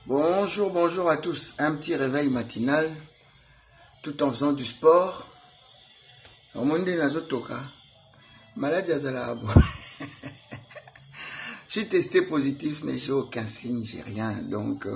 Bonjour, bonjour à tous. Un petit réveil matinal, tout en faisant du sport. Maladie Azalabo. Je suis testé positif, mais j'ai aucun signe, j'ai rien. Donc,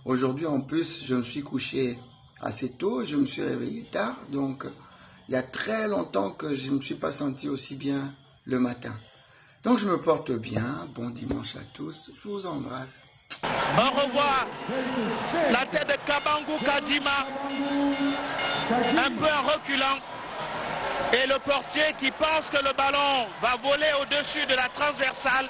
aujourd'hui, en plus, je me suis couché assez tôt, je me suis réveillé tard. Donc, il y a très longtemps que je ne me suis pas senti aussi bien le matin. Donc, je me porte bien. Bon dimanche à tous. Je vous embrasse. On revoit la tête de Kabangu Kadima, un peu en reculant. Et le portier qui pense que le ballon va voler au-dessus de la transversale.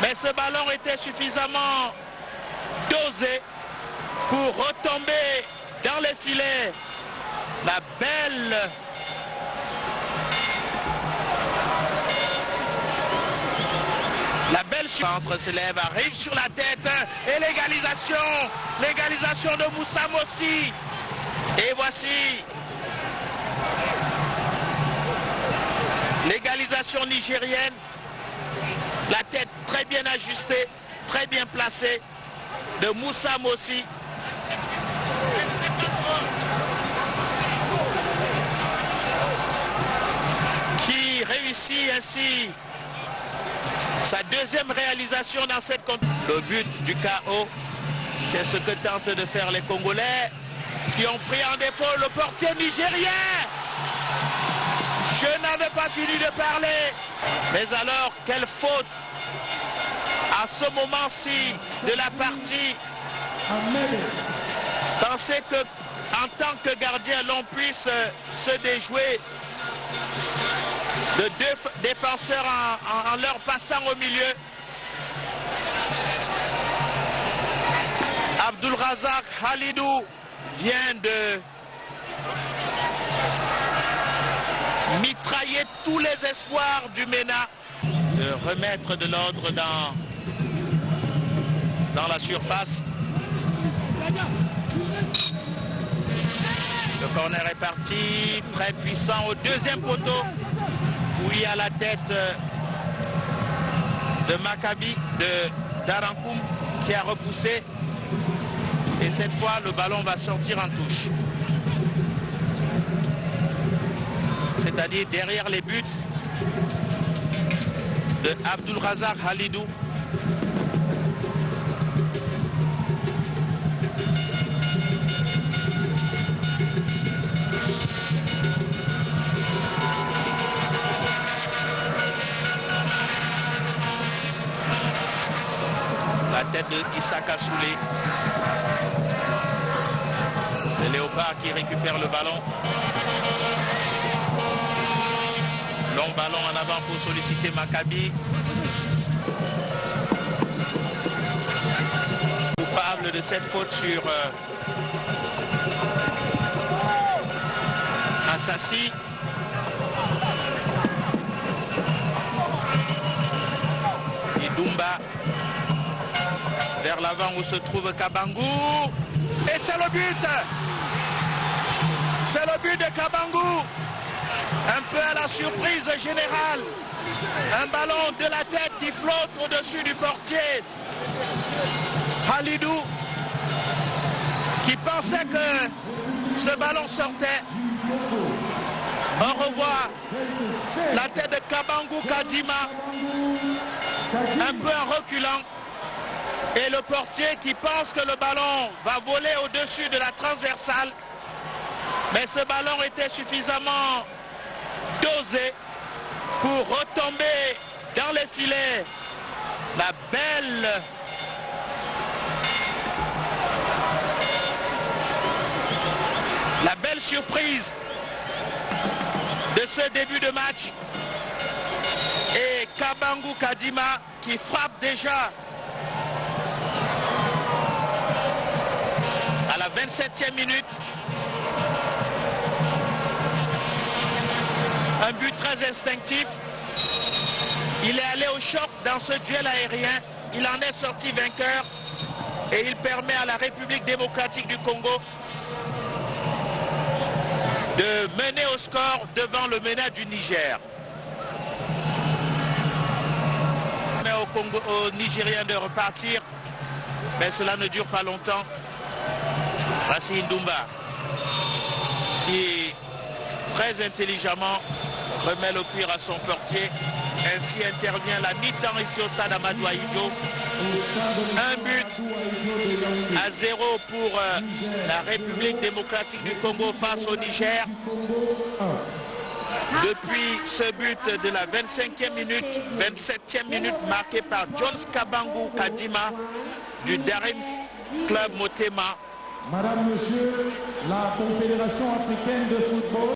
Mais ce ballon était suffisamment dosé pour retomber dans les filets. La belle centre s'élève, arrive sur la tête et l'égalisation de Moussa Mossi. Et voici l'égalisation nigérienne. La tête très bien ajustée, très bien placée de Moussa Mossi. Qui réussit ainsi sa deuxième réalisation dans cette compétition. Le but du KO, c'est ce que tentent de faire les Congolais qui ont pris en défaut le portier nigérien. Je n'avais pas fini de parler. Mais alors, quelle faute à ce moment-ci de la partie. Pensez que en tant que gardien, l'on puisse se déjouer de deux défenseurs en leur passant au milieu. Abdulrazak Halidou vient de mitrailler tous les espoirs du MENA, de remettre de l'ordre dans la surface. Le corner est parti, très puissant au deuxième poteau, où il y a la tête de Maccabi, de Darankoum, qui a repoussé. Et cette fois, le ballon va sortir en touche. C'est-à-dire derrière les buts de Abdulrazak Halidou. La tête de Issaka Soulé. C'est Léopard qui récupère le ballon. Long ballon en avant pour solliciter Maccabi. Coupable de cette faute sur Assassi. Idumba. Vers l'avant où se trouve Kabangu. Et c'est le but. C'est le but de Kabangu. Un peu à la surprise générale. Un ballon de la tête qui flotte au-dessus du portier. Halidou qui pensait que ce ballon sortait. On revoit la tête de Kabangu Kadima. Un peu en reculant. Et le portier qui pense que le ballon va voler au-dessus de la transversale. Mais ce ballon était suffisamment dosé pour retomber dans les filets. La belle surprise de ce début de match. Et Kabangu Kadima qui frappe déjà à la 27e minute. Un but très instinctif. Il est allé au choc dans ce duel aérien. Il en est sorti vainqueur. Et il permet à la République démocratique du Congo de mener au score devant le MENA du Niger. Mais aux Nigériens de repartir mais cela ne dure pas longtemts. Voici Ndumba qui très intelligemment remet le cuir à son portier. Ainsi intervient la mi-temps ici au stade Amadou Ahidjo. 1 but à 0 pour la République démocratique du Congo face au Niger. Depuis ce but de la 25e minute, 27e minute marqué par Jones Kabangu Kadima du Darim Club Motema. Madame, Monsieur, la Confédération africaine de football.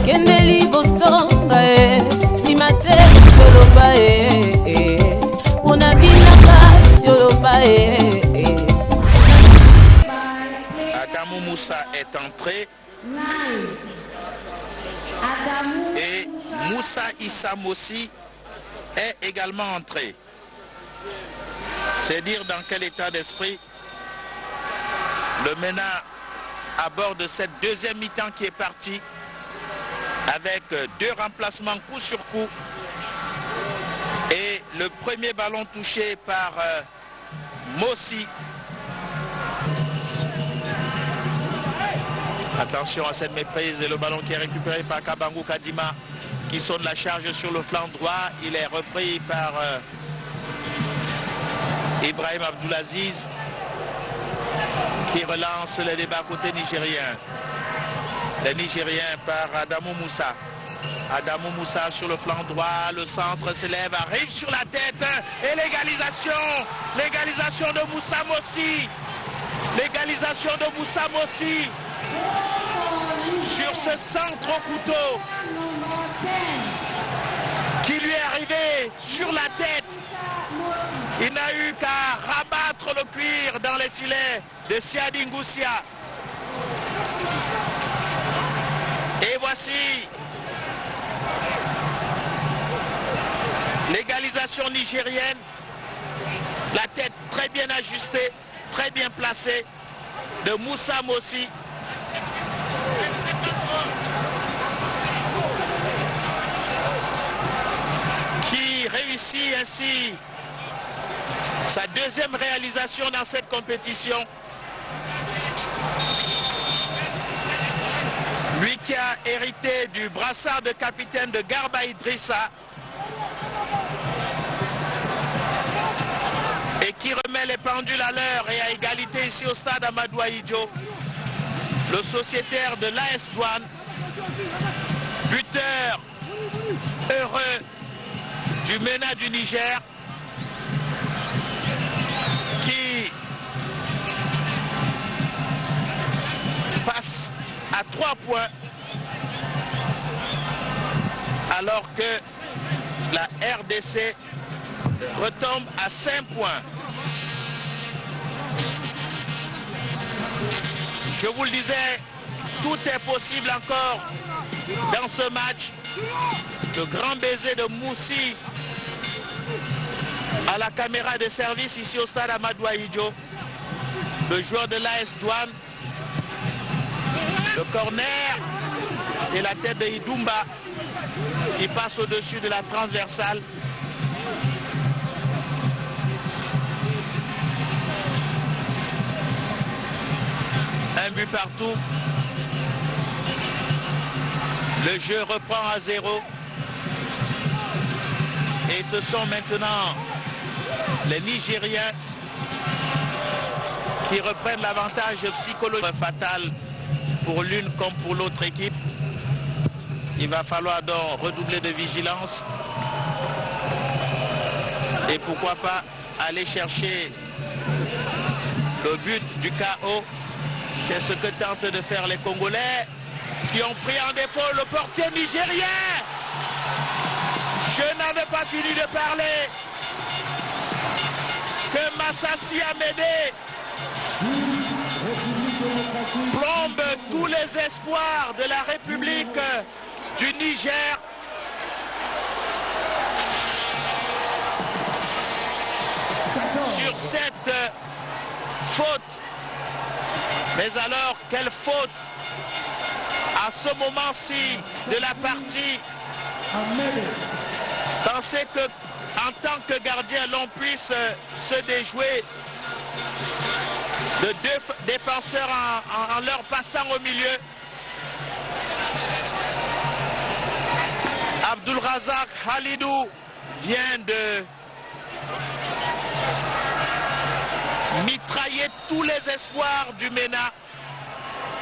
Kendeli bosonga si mater soloba Adamou Moussa est entré et Moussa Issa Mossi est également entré. C'est dire dans quel état d'esprit le MENA aborde cette deuxième mi-temps qui est partie avec 2 remplacements coup sur coup. Et le premier ballon touché par Mossi. Attention à cette méprise et le ballon qui est récupéré par Kabangu Kadima qui sonne la charge sur le flanc droit. Il est repris par Ibrahim Abdoulaziz qui relance le débat côté nigérien. Les Nigériens par Adamou Moussa. Adamou Moussa sur le flanc droit, le centre s'élève, arrive sur la tête et l'égalisation de Moussa Mossi. L'égalisation de Moussa Mossi sur ce centre au couteau qui lui est arrivé sur la tête. Il n'a eu qu'à rabattre le cuir dans les filets de Siadi Ngoussia. Et voici l'égalisation nigérienne. La tête très bien ajustée, très bien placée de Moussa Mossi. Qui réussit ainsi sa deuxième réalisation dans cette compétition. Lui qui a hérité du brassard de capitaine de Garba Idrissa et qui remet les pendules à l'heure et à égalité ici au stade Amadou Ahidjo. Le sociétaire de l'AS Douane, buteur heureux du MENA du Niger, qui passe à 3 points alors que la RDC retombe à 5 points. Je vous le disais, tout est possible encore dans ce match. Le grand baiser de Moussi à la caméra de service ici au stade Amadou Ahidjo. Le joueur de l'AS Douane. Le corner et la tête de Idumba qui passe au-dessus de la transversale. Un but partout. Le jeu reprend à 0. Et ce sont maintenant les Nigériens qui reprennent l'avantage psychologique fatal pour l'une comme pour l'autre équipe. Il va falloir donc redoubler de vigilance. Et pourquoi pas aller chercher le but du KO. C'est ce que tentent de faire les Congolais qui ont pris en défaut le portier nigérien. Je n'avais pas fini de parler que Massassi Amédé plombe tous les espoirs de la République du Niger. cette faute. Mais alors, quelle faute à ce moment-ci de la partie. Pensez que en tant que gardien, l'on puisse se déjouer de deux défenseurs en leur passant au milieu. Abdulrazak Halidou vient de mitrailler tous les espoirs du MENA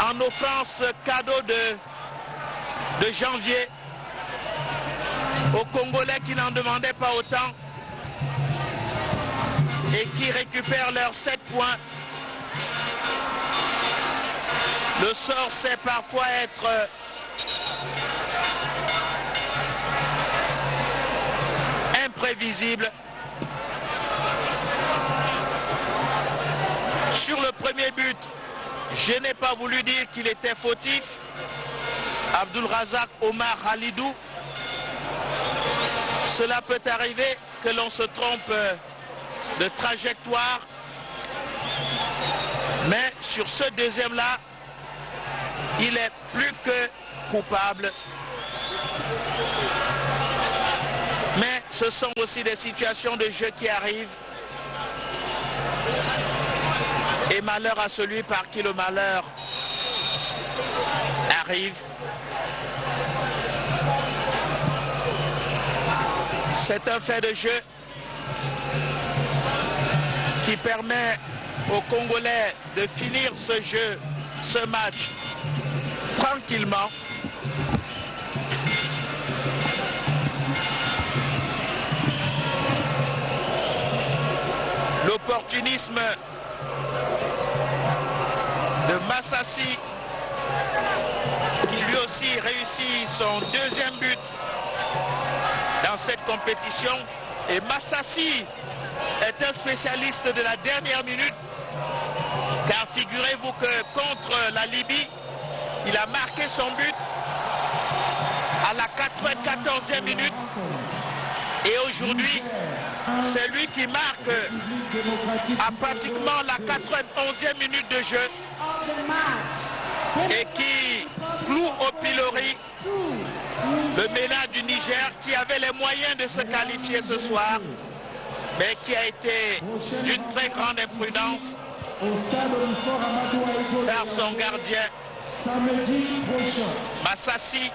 en offrant ce cadeau de janvier aux Congolais qui n'en demandaient pas autant et qui récupèrent leurs 7 points. Le sort sait parfois être imprévisible. Sur le premier but, je n'ai pas voulu dire qu'il était fautif. Abdulrazak Omar Halidou. Cela peut arriver que l'on se trompe de trajectoire. Mais sur ce deuxième-là, il est plus que coupable. Mais ce sont aussi des situations de jeu qui arrivent. Et malheur à celui par qui le malheur arrive. C'est un fait de jeu qui permet aux Congolais de finir ce jeu, ce match, tranquillement. L'opportunisme de Massassi, qui lui aussi réussit son deuxième but dans cette compétition. Et Massassi est un spécialiste de la dernière minute, car figurez-vous que contre la Libye, il a marqué son but à la 94e minute. Et aujourd'hui, c'est lui qui marque à pratiquement la 91e minute de jeu et qui cloue au pilori le MENA du Niger, qui avait les moyens de se qualifier ce soir, mais qui a été d'une très grande imprudence par son gardien Massassi,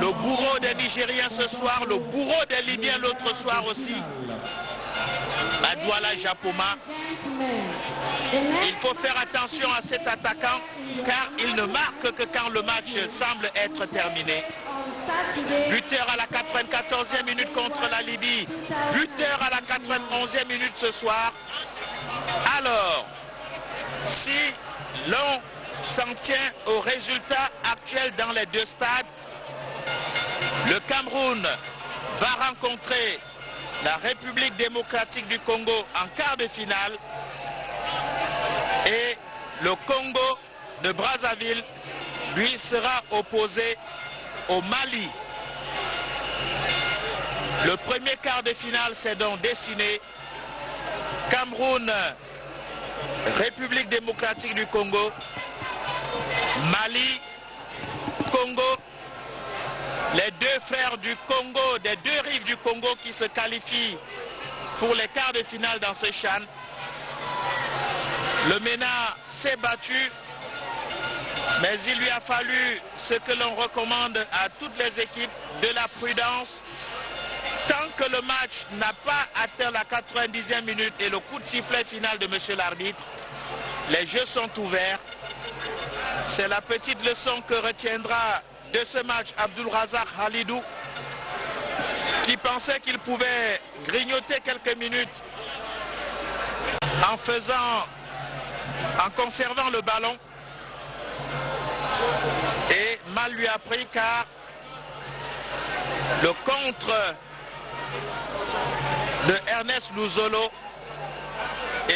le bourreau des Nigériens ce soir, le bourreau des Libyens l'autre soir aussi, à Douala Japoma. Il faut faire attention à cet attaquant, car il ne marque que quand le match semble être terminé. Buteur à la 94e minute contre la Libye, buteur à la 91e minute ce soir. Alors, si l'on s'en tient au résultat actuel dans les deux stades, le Cameroun va rencontrer la République démocratique du Congo en quart de finale et le Congo de Brazzaville lui sera opposé au Mali. Le premier quart de finale s'est donc dessiné. Cameroun, République démocratique du Congo, Mali, Congo, les deux frères du Congo, des deux rives du Congo qui se qualifient pour les quarts de finale dans ce CHAN. Le MENA s'est battu, mais il lui a fallu ce que l'on recommande à toutes les équipes, de la prudence. Tant que le match n'a pas atteint la 90e minute et le coup de sifflet final de monsieur l'arbitre, les jeux sont ouverts. C'est la petite leçon que retiendra de ce match Abdulrazak Halidou, qui pensait qu'il pouvait grignoter quelques minutes en conservant le ballon. Et mal lui a pris, car le contre de Ernest Luzolo